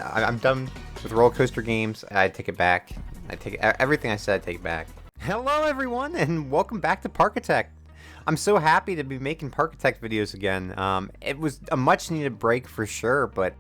I'm done with roller coaster games. I take it back. I take everything I said. I take it back. Hello, everyone, and welcome back to Parkitect. I'm so happy to be making Parkitect videos again. It was a much-needed break for sure, but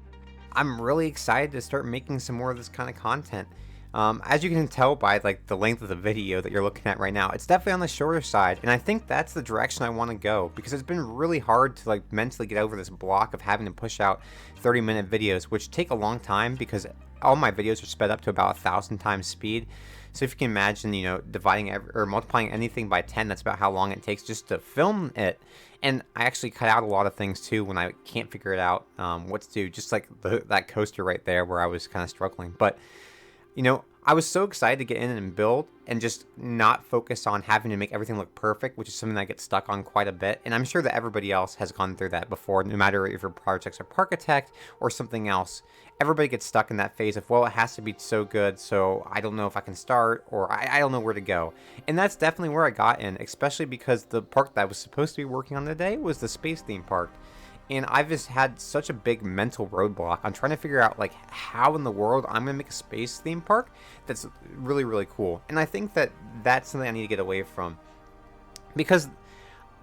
I'm really excited to start making some more of this kind of content. As you can tell by like the length of the video that you're looking at right now, it's definitely on the shorter side, and I think that's the direction I want to go because it's been really hard to like mentally get over this block of having to push out 30-minute videos, which take a long time because all my videos are sped up to about 1,000 times speed. So if you can imagine, dividing or multiplying anything by 10, that's about how long it takes just to film it. And I actually cut out a lot of things too when I can't figure it out what to do, just like that coaster right there where I was kind of struggling. But I was so excited to get in and build and just not focus on having to make everything look perfect, which is something that I get stuck on quite a bit. And I'm sure that everybody else has gone through that before, no matter if your projects are Parkitect or something else. Everybody gets stuck in that phase of, well, it has to be so good, so I don't know if I can start, or I don't know where to go. And that's definitely where I got in, especially because the park that I was supposed to be working on today was the space theme park. And I've just had such a big mental roadblock on trying to figure out like how in the world I'm gonna make a space theme park that's really, really cool. And I think that that's something I need to get away from, because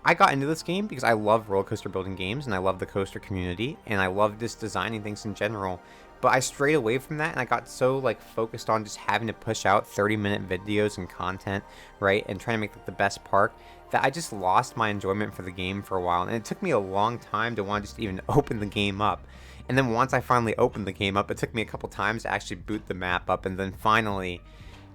I got into this game because I love roller coaster building games and I love the coaster community and I love just designing things in general. But I strayed away from that and I got so like focused on just having to push out 30-minute videos and content, right, and trying to make the best park, that I just lost my enjoyment for the game for a while. And it took me a long time to want to just even open the game up. And then once I finally opened the game up, it took me a couple times to actually boot the map up, and then finally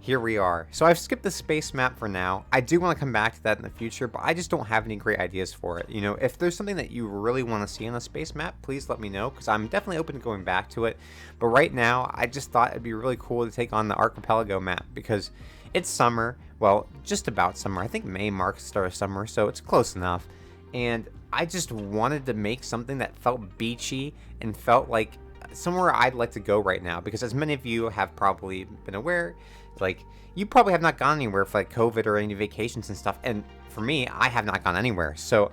here we are. So I've skipped the space map for now. I do want to come back to that in the future, but I just don't have any great ideas for it. If there's something that you really want to see on a space map, please let me know, because I'm definitely open to going back to it. But right now, I just thought it'd be really cool to take on the Archipelago map, because it's summer. Well, just about summer. I think May marks the start of summer, so it's close enough. And I just wanted to make something that felt beachy and felt like somewhere I'd like to go right now, because as many of you have probably been aware, like, you probably have not gone anywhere for like COVID or any vacations and stuff, and for me, I have not gone anywhere. So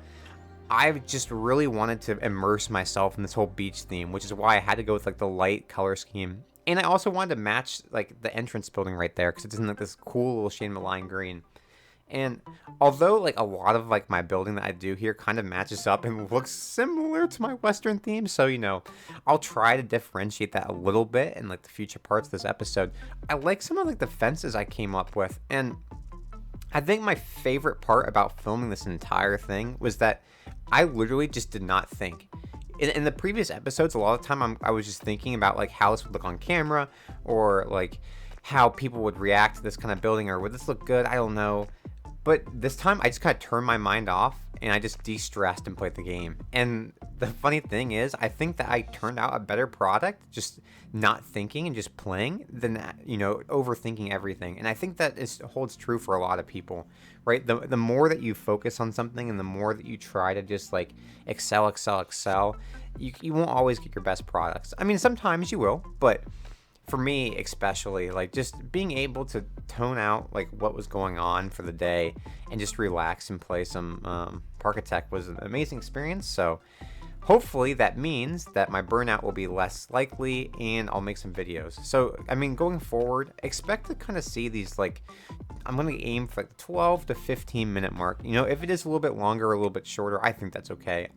I just really wanted to immerse myself in this whole beach theme, which is why I had to go with like the light color scheme. And I also wanted to match like the entrance building right there, because it's in like this cool little shade of lime green. And although like a lot of like my building that I do here kind of matches up and looks similar to my Western theme, so I'll try to differentiate that a little bit in like the future parts of this episode. I like some of like the fences I came up with, and I think my favorite part about filming this entire thing was that I literally just did not think. In the previous episodes, a lot of the time I was just thinking about like how this would look on camera, or like how people would react to this kind of building, or would this look good? I don't know. But this time I just kind of turned my mind off and I just de-stressed and played the game. And the funny thing is, I think that I turned out a better product just not thinking and just playing than overthinking everything. And I think that holds true for a lot of people, right? The more that you focus on something and the more that you try to just like excel, you won't always get your best products. I mean, sometimes you will, but for me especially, like just being able to tone out like what was going on for the day and just relax and play some Parkitect was an amazing experience. So hopefully that means that my burnout will be less likely and I'll make some videos. So I mean, going forward, expect to kind of see these, like, I'm going to aim for like the 12 to 15 minute mark. If it is a little bit longer or a little bit shorter, I think that's okay.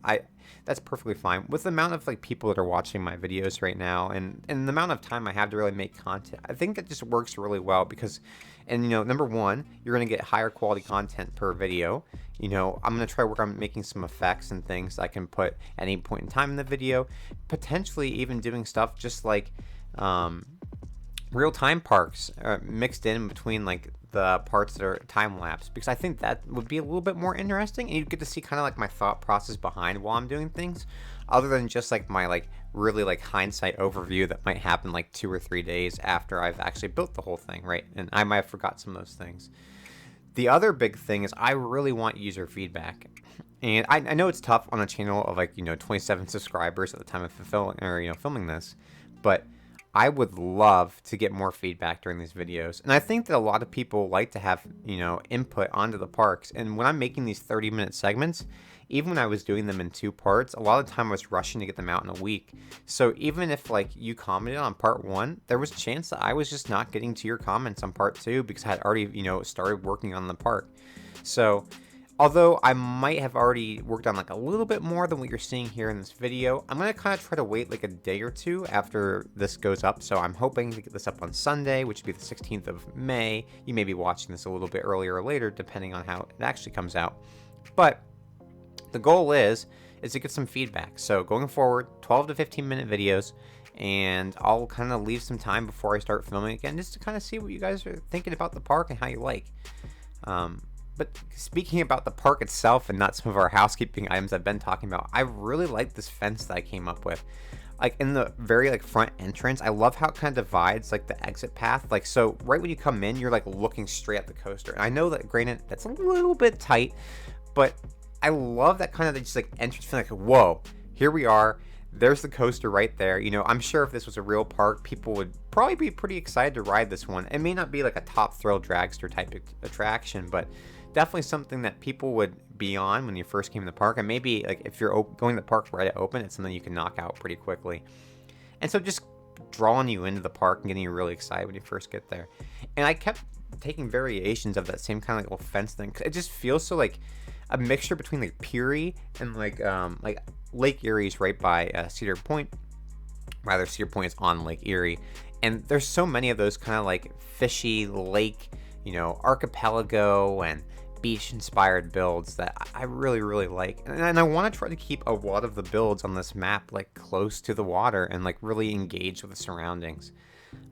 That's perfectly fine with the amount of like people that are watching my videos right now, and the amount of time I have to really make content. I think that just works really well because, and number one, you're going to get higher quality content per video. I'm going to try to work on making some effects and things I can put at any point in time in the video, potentially even doing stuff just like real-time parks mixed in between like the parts that are time-lapse, because I think that would be a little bit more interesting, and you get to see kind of like my thought process behind while I'm doing things, other than just like my like really like hindsight overview that might happen like 2 or 3 days after I've actually built the whole thing, right? And I might have forgot some of those things. The other big thing is I really want user feedback. And I know it's tough on a channel of like 27 subscribers at the time of filming this, but I would love to get more feedback during these videos. And I think that a lot of people like to have, input onto the parks. And when I'm making these 30-minute segments, even when I was doing them in 2 parts, a lot of the time I was rushing to get them out in a week. So even if like you commented on part 1, there was a chance that I was just not getting to your comments on part 2 because I had already, started working on the park. So although I might have already worked on like a little bit more than what you're seeing here in this video, I'm going to kind of try to wait like a day or two after this goes up. So I'm hoping to get this up on Sunday, which would be the 16th of May. You may be watching this a little bit earlier or later, depending on how it actually comes out. But the goal is to get some feedback. So going forward, 12 to 15 minute videos, and I'll kind of leave some time before I start filming again, just to kind of see what you guys are thinking about the park and how you like. But speaking about the park itself and not some of our housekeeping items I've been talking about, I really like this fence that I came up with. Like in the very like front entrance, I love how it kind of divides like the exit path. Like, so right when you come in, you're like looking straight at the coaster. And I know that granted, that's a little bit tight, but I love that kind of just like entrance feeling, like, whoa, here we are. There's the coaster right there. I'm sure if this was a real park, people would probably be pretty excited to ride this one. It may not be like a top thrill dragster type of attraction, but definitely something that people would be on when you first came to the park. And maybe like if you're going to the park right at open, it's something you can knock out pretty quickly. And so just drawing you into the park and getting you really excited when you first get there. And I kept taking variations of that same kind of like little fence thing, 'cause it just feels so like a mixture between like Peary and like Lake Erie's right by Cedar Point. Rather, Cedar Point is on Lake Erie, and there's so many of those kind of like fishy lake, archipelago and beach inspired builds that I really, really like. And I want to try to keep a lot of the builds on this map like close to the water and like really engage with the surroundings.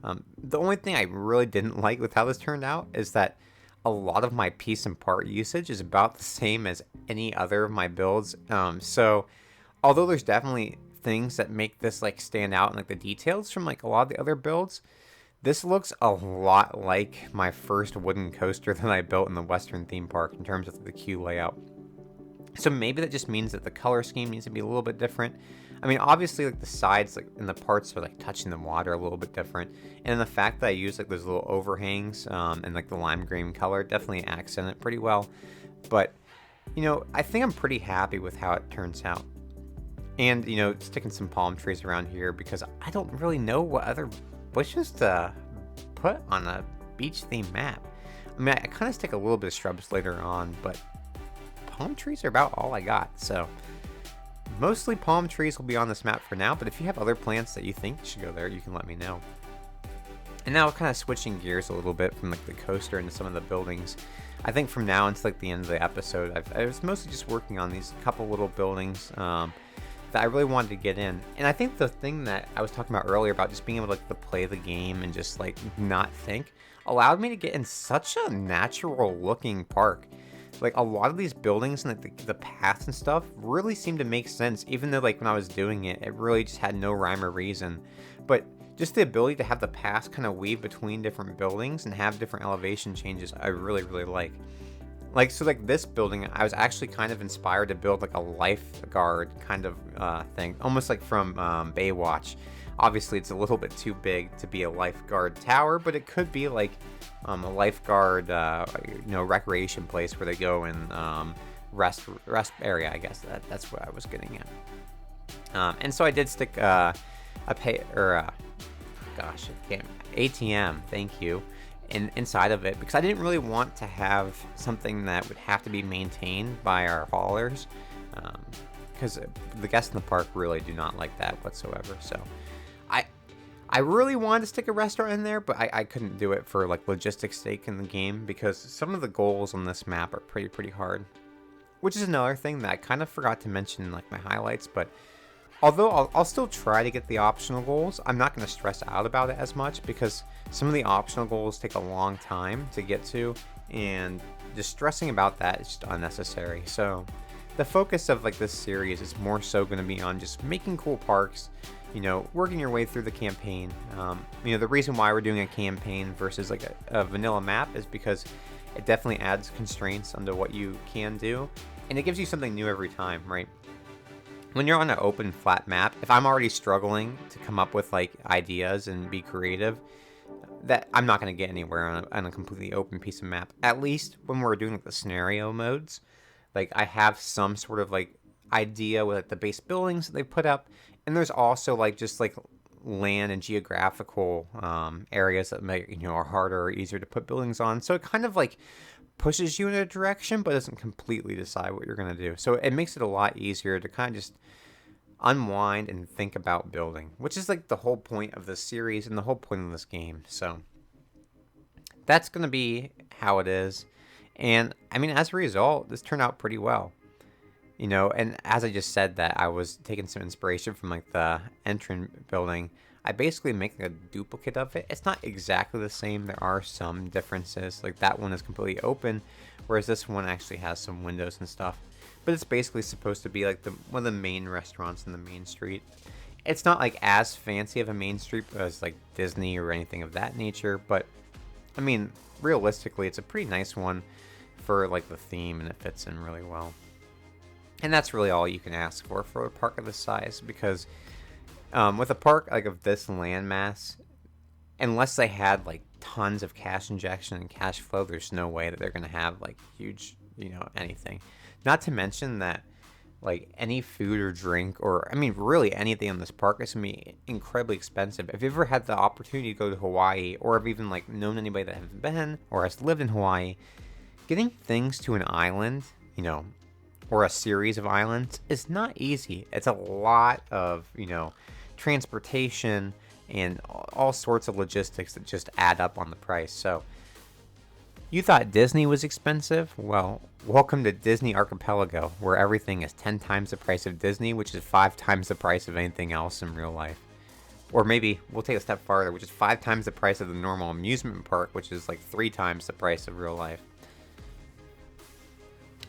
The only thing I really didn't like with how this turned out is that a lot of my piece and part usage is about the same as any other of my builds. So although there's definitely things that make this like stand out and like the details from like a lot of the other builds, this looks a lot like my first wooden coaster that I built in the Western theme park in terms of the queue layout. So maybe that just means that the color scheme needs to be a little bit different. I mean, obviously, like the sides, like and the parts are like touching the water a little bit different, and the fact that I use like those little overhangs and like the lime green color definitely accent it pretty well. But I think I'm pretty happy with how it turns out. And sticking some palm trees around here because I don't really know what other bushes to put on a beach themed map. I mean, I kind of stick a little bit of shrubs later on, but palm trees are about all I got. So mostly palm trees will be on this map for now, but if you have other plants that you think should go there, you can let me know. And now kind of switching gears a little bit from like the coaster into some of the buildings. I think from now until like the end of the episode, I was mostly just working on these couple little buildings that I really wanted to get in. And I think the thing that I was talking about earlier about just being able to play the game and just like not think allowed me to get in such a natural looking park. Like a lot of these buildings and like the paths and stuff really seemed to make sense, even though like when I was doing it, it really just had no rhyme or reason. But just the ability to have the paths kind of weave between different buildings and have different elevation changes, I really, really like. So like this building, I was actually kind of inspired to build like a lifeguard kind of thing, almost like from Baywatch. Obviously, it's a little bit too big to be a lifeguard tower, but it could be like a lifeguard, recreation place where they go and rest area. I guess that's what I was getting at. And so I did stick ATM. Thank you. Inside of it, because I didn't really want to have something that would have to be maintained by our haulers, because the guests in the park really do not like that whatsoever. So I really wanted to stick a restaurant in there, but I couldn't do it for like logistics sake in the game, because some of the goals on this map are pretty hard, which is another thing that I kind of forgot to mention in like my highlights. But although I'll still try to get the optional goals, I'm not going to stress out about it as much, because some of the optional goals take a long time to get to, and just stressing about that is just unnecessary. So the focus of like this series is more so going to be on just making cool parks, working your way through the campaign. The reason why we're doing a campaign versus like a vanilla map is because it definitely adds constraints onto what you can do, and it gives you something new every time, right? When you're on an open flat map, if I'm already struggling to come up with like ideas and be creative, that I'm not going to get anywhere on a completely open piece of map. At least when we're doing like the scenario modes, Like, I have some sort of like idea with like, the base buildings that they put up, and there's also like just like land and geographical areas that make are harder or easier to put buildings on. So it kind of like pushes you in a direction, but doesn't completely decide what you're gonna do. So it makes it a lot easier to kind of just unwind and think about building, which is like the whole point of this series and the whole point of this game. So that's gonna be how it is. And I mean, as a result, this turned out pretty well. And as I just said that, I was taking some inspiration from like the entrance building. I basically make like a duplicate of it. It's not exactly the same. There are some differences. Like that one is completely open, whereas this one actually has some windows and stuff. But it's basically supposed to be like one of the main restaurants in the main street. It's not like as fancy of a main street as like Disney or anything of that nature, but I mean, realistically, it's a pretty nice one for like the theme, and it fits in really well. And that's really all you can ask for a park of this size, because with a park like of this landmass, unless they had like tons of cash injection and cash flow, there's no way that they're going to have like huge, anything. Not to mention that like any food or drink, or I mean really anything in this park is going to be incredibly expensive. If you've ever had the opportunity to go to Hawaii, or have even like known anybody that has been or has lived in Hawaii, getting things to an island, or a series of islands is not easy. It's a lot of, transportation and all sorts of logistics that just add up on the price. So you thought Disney was expensive? Well, welcome to Disney Archipelago, where everything is 10 times the price of Disney, which is 5 times the price of anything else in real life. Or maybe we'll take a step farther, which is 5 times the price of the normal amusement park, which is like 3 times the price of real life.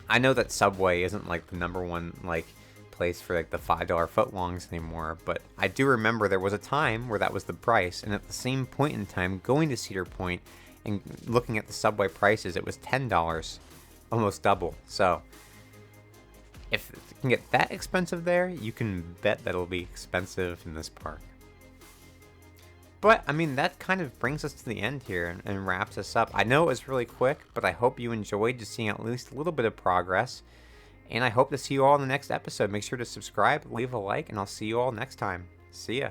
I know that Subway isn't like the number one like place for like the $5 footlongs anymore, but I do remember there was a time where that was the price, and at the same point in time, going to Cedar Point and looking at the Subway prices, it was $10, almost double. So if it can get that expensive there, you can bet that it'll be expensive in this park. But, I mean, that kind of brings us to the end here and wraps us up. I know it was really quick, but I hope you enjoyed just seeing at least a little bit of progress. And I hope to see you all in the next episode. Make sure to subscribe, leave a like, and I'll see you all next time. See ya.